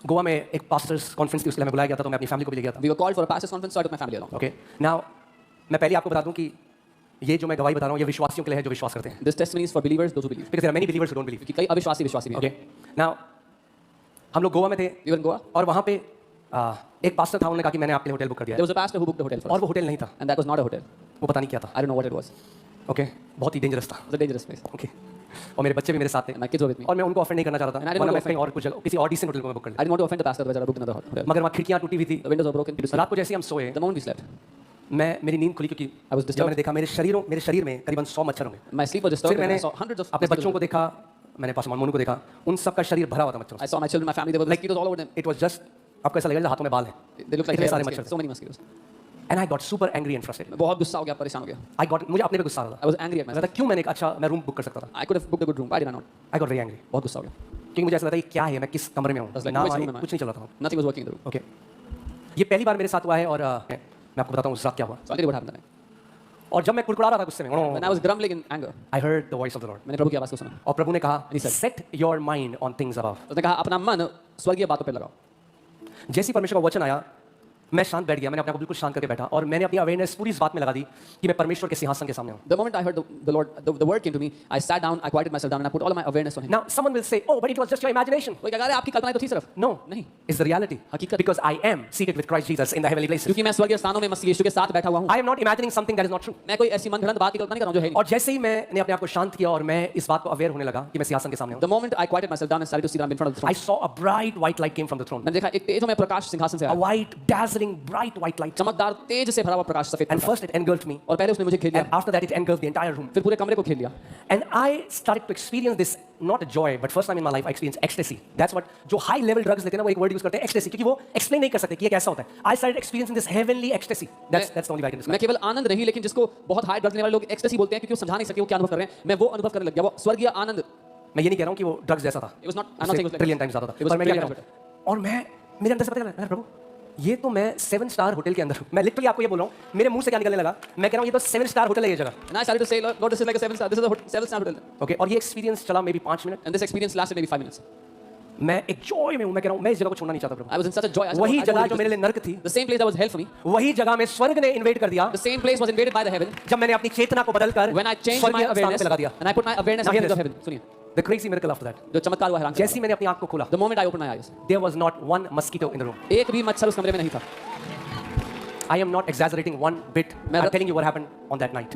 गोवा में एक pastors conference थी, उसके लिए हमें बुलाया गया था, तो मैं अपनी फैमिली को भी ले गया था. We were called for a pastor's conference, so I took my family along. Okay, now मैं पहले आपको बता दूं कि ये जो मैं गवाही बता रहा हूँ ये विश्वासियों के लिए है जो विश्वास करते हैं. This testimony is for believers, those who believe. Because there are many believers who don't believe. क्योंकि कई अविश्वासी विश्वासी भी हैं. ओके, नाउ हम लोग गोवा में थे. We were in Goa. और वहाँ पे एक पास्टर था, उन्होंने कहा कि मैंने आपके लिए होटल बुक कर दिया There है. was a pastor who booked the hotel for और us, वो होटल नहीं था, and that was not a hotel. वो पता नहीं क्या था. I don't know what it was. Okay, बहुत ही डेंजरस था. It was a dangerous place. Okay, और मेरे बच्चे भी मेरे साथ थे. And my kids were with me. और मैं उनको ऑफर नहीं करना चाहता And I था, didn't वरना want मैं to कहीं और कुछ जगह किसी और डिसेंट होटल को मैं बुक कर I लेता. didn't want to offend the pastor, otherwise I booked another hotel. मगर वहाँ खिड़कियाँ टूटी हुई थी. The windows were broken. People रात slept. को जैसे ही हम सोए, The moment we slept, मेरी नींद खुली क्योंकि I was जब disturbed. मैंने देखा मेरे शरीर में करीबन 100 मच्छर होंगे. My sleep was disturbed. फिर And I मैंने saw hundreds of अपने बच्चों को mosquitoes. देखा, मैंने पास मोनू को देखा, उन सब का शरीर भरा हुआ था मच्छरों I से. saw my children, my family. There were mosquitoes all over them. It was just, आपको ऐसा लगेगा जैसे हाथों में बाल हैं. They looked like इतने hair सारे on मच्छर skin. थे. So many mosquitoes. And I got super angry and frustrated. मैं बहुत गुस्सा हो गया, परेशान हो गया. मुझे अपने पे गुस्सा आ रहा था. I was angry at मैं myself. था क्यों मैंने एक अच्छा मैं रूम बुक कर सकता था. I could have booked a good room. Why did I not? I got very angry, बहुत गुस्सा हो गया. क्योंकि मुझे ऐसा लगा ये क्या है, मैं किस कमरे में हूँ. I was like, ना which वहाँ room am I? कुछ नहीं चल रहा था. Nothing was working in the room. Okay, ये पहली बार मेरे साथ हुआ है और मैं आपको बताता हूँ उस रात क्या हुआ. So I'll tell you what happened that night. और जब मैं कुड़कुड़ा रहा था गुस्से में, When I was grumbling in anger, I heard the voice of the Lord. मैंने प्रभु की आवाज को सुना. और प्रभु ने कहा, And he said, set your mind on things above. उसने कहा अपना मन स्वर्गीय बातों पे लगाओ. जैसे ही परमेश्वर का वचन आया, मैं शांत बैठ गया. मैंने अपने आप को बिल्कुल शांत करके बैठा और मैंने अपनी अवेयरनेस पूरी इस बात में लगा दी कि मैं परमेश्वर के सिंहासन के सामने हूँ. The moment I heard the word came to me, I sat down, I quieted myself down, and I put all of my awareness on Him. Now someone will say, oh, but it was just your imagination. कोई कहेगा अरे आपकी कल्पना तो थी सिर्फ. No, नहीं. it's the reality. हकीकत. Because I am seated with Christ Jesus in the heavenly places. क्योंकि मैं स्वर्गीय स्थानों में मसीह यीशु के साथ बैठा हुआ हूँ. I am not imagining something that is not true. मैं कोई ऐसी मनगढ़ंत बात की कल्पना नहीं कर रहा हूँ जो है नहीं. और जैसे ही मैंने अपने आप को शांत किया और मैं इस बात को अवेयर होने लगा कि मैं सिंहासन के सामने हूँ, The moment I quieted myself down and started to see that I'm in front of the I throne, saw a bright white light came from the throne. मैंने देखा एक तेजोमय प्रकाश सिंहासन से A आया. white, dazzling, bright white light. चमकदार तेज से भरा हुआ प्रकाश सफेद And Prakash. first it engulfed me. और पहले उसने मुझे घेर And लिया. after that it engulfed the entire room. फिर पूरे कमरे को घेर लिया. And I started to experience this, not a joy, but first time in my life I experienced ecstasy. That's what, जो high level drugs लेते हैं ना, वो एक word use करते हैं ecstasy, क्योंकि वो explain नहीं कर सकते कि ये कैसा होता है. I started experiencing this heavenly ecstasy. That's the only way I can मैं describe. केवल आनंद नहीं, लेकिन जिसको बहुत हाई ड्रग्स लेने वाले लोग एक्सटेसी बोलते हैं क्योंकि वो समझा नहीं सकते वो क्या अनुभव कर रहे हैं, मैं वो अनुभव करने लग गया. वो स्वर्गीय आनंद. मैं ये नहीं कह रहा हूँ कि वो ड्रग्स जैसा था. It was not. I'm not saying it was like trillion times ज़्यादा था. It was पर मैं क्या trillion कह times रहा हूँ, और मैं मेरे अंदर से पता चला, प्रभु ये तो मैं 7 स्टार होटल के अंदर हूँ. मैं लिटरली आपको ये बोल रहा हूँ, मेरे मुंह से क्या निकलने लगा, मैं कह रहा हूँ ये तो 7 स्टार होटल है ये जगह. And I started to say, Lord, this is like a 7 star. This is a 7-star hotel. Okay, और ये एक्सपीरियंस चला may be 5 minute. And this experience lasted maybe 5 minutes. मैं एक जॉय में हूँ. मैं कह रहा हूँ मैं इस जगह को छोड़ना नहीं चाहता प्रभु. I was in such a joy. I said, वही I don't जगह want जो to मेरे do लिए this. नर्क थी, The same place that was hell for me. वही जगह में स्वर्ग ने इन्वेट कर दिया The same place was invaded by the heaven. जब मैंने अपनी चेतना को बदलकर When I changed my स्वर्गीय स्थान awareness पे लगा दिया. and I put my awareness Now on hear things of this. heaven. सुनिए. The crazy miracle after that. जो चमत्कार हुआ हैरान जैसे ही करने मैंने अपनी आंख को खोला, वाला. The moment I opened my eyes, there was not one mosquito in the room. एक भी मच्छर उस कमरे में नहीं था. I am not exaggerating one bit. I'm telling you what happened on that night.